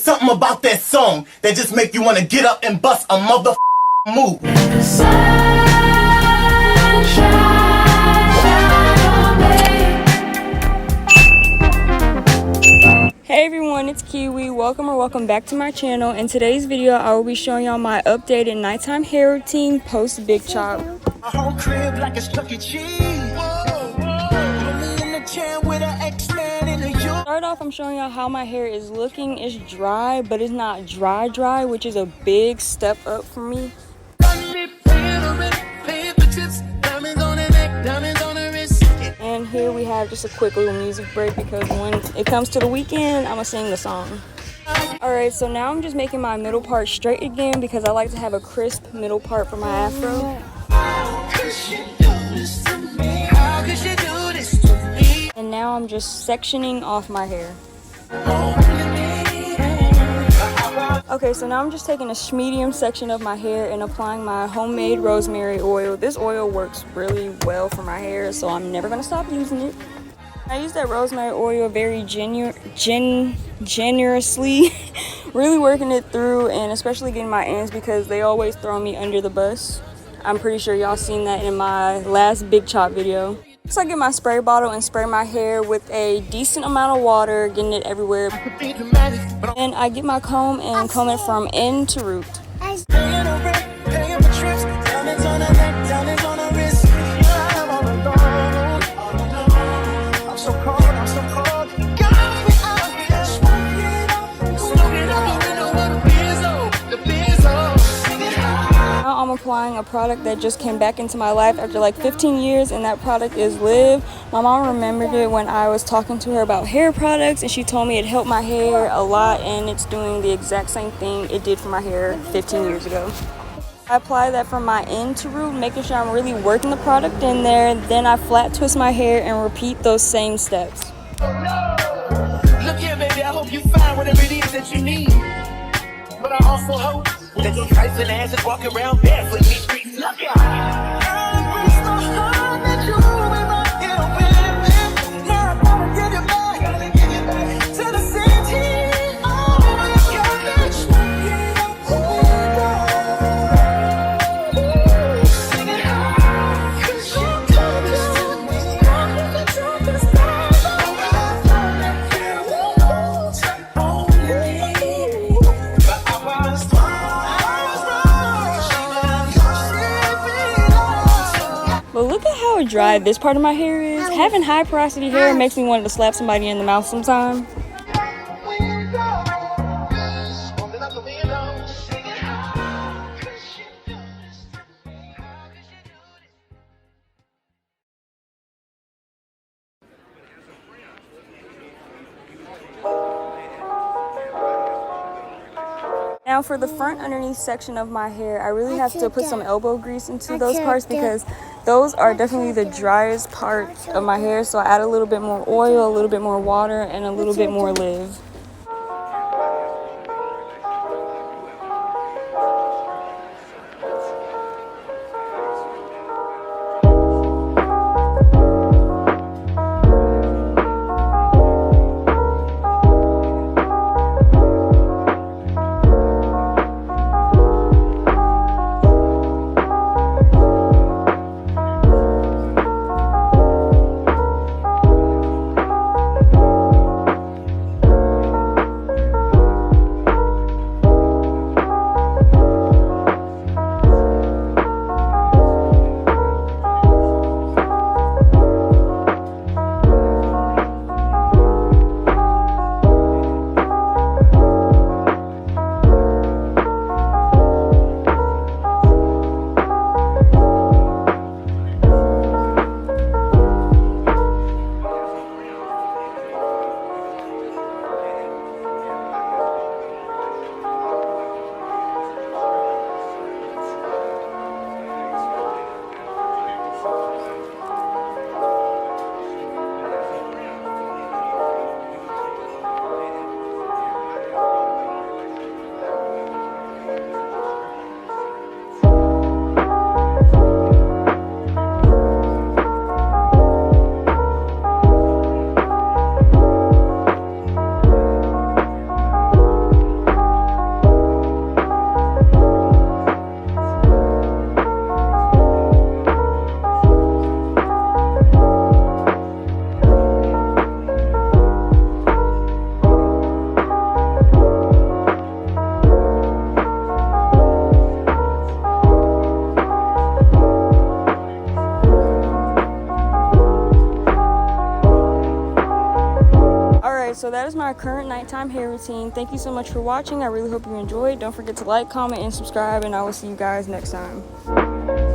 something about that song that just make you want to get up and bust a mother move. Hey everyone, it's Kiwi. Welcome back to my channel. In today's video, I will be showing y'all my updated nighttime hair routine post big chop. My whole crib like it's Chuck E. Cheese. Start off, I'm showing y'all how my hair is looking. It's dry, but it's not dry, which is a big step up for me. And here we have just a quick little music break because when it comes to the weekend, I'm gonna sing the song. Alright, so now I'm just making my middle part straight again because I like to have a crisp middle part for my afro. And now I'm just sectioning off my hair. Okay, so now I'm just taking a medium section of my hair and applying my homemade rosemary oil. This oil works really well for my hair, so I'm never going to stop using it. I use that rosemary oil very generously, really working it through, and especially getting my ends because they always throw me under the bus. I'm pretty sure y'all seen that in my last big chop video. So I get my spray bottle and spray my hair with a decent amount of water, getting it everywhere. And I get my comb and comb it from end to root. I'm applying a product that just came back into my life after like 15 years, and that product is Live. My mom remembered it when I was talking to her about hair products, and she told me it helped my hair a lot, and it's doing the exact same thing it did for my hair 15 years ago. I apply that from my end to root, making sure I'm really working the product in there. Then I flat twist my hair and repeat those same steps. Look here, baby, I hope you find whatever it is that you need. But I also hope that those trifling asses walk around barefoot in these streets. Look out! But look at how dry this part of my hair is. Having high porosity hair makes me want to slap somebody in the mouth sometime. Now for the front underneath section of my hair, I really have to put some elbow grease into those parts because those are definitely the driest parts of my hair. So I add a little bit more oil, a little bit more water, and a little bit more Live. Okay, so that is my current nighttime hair routine. Thank you so much for watching. I really hope you enjoyed. Don't forget to like, comment, and subscribe, and I will see you guys next time.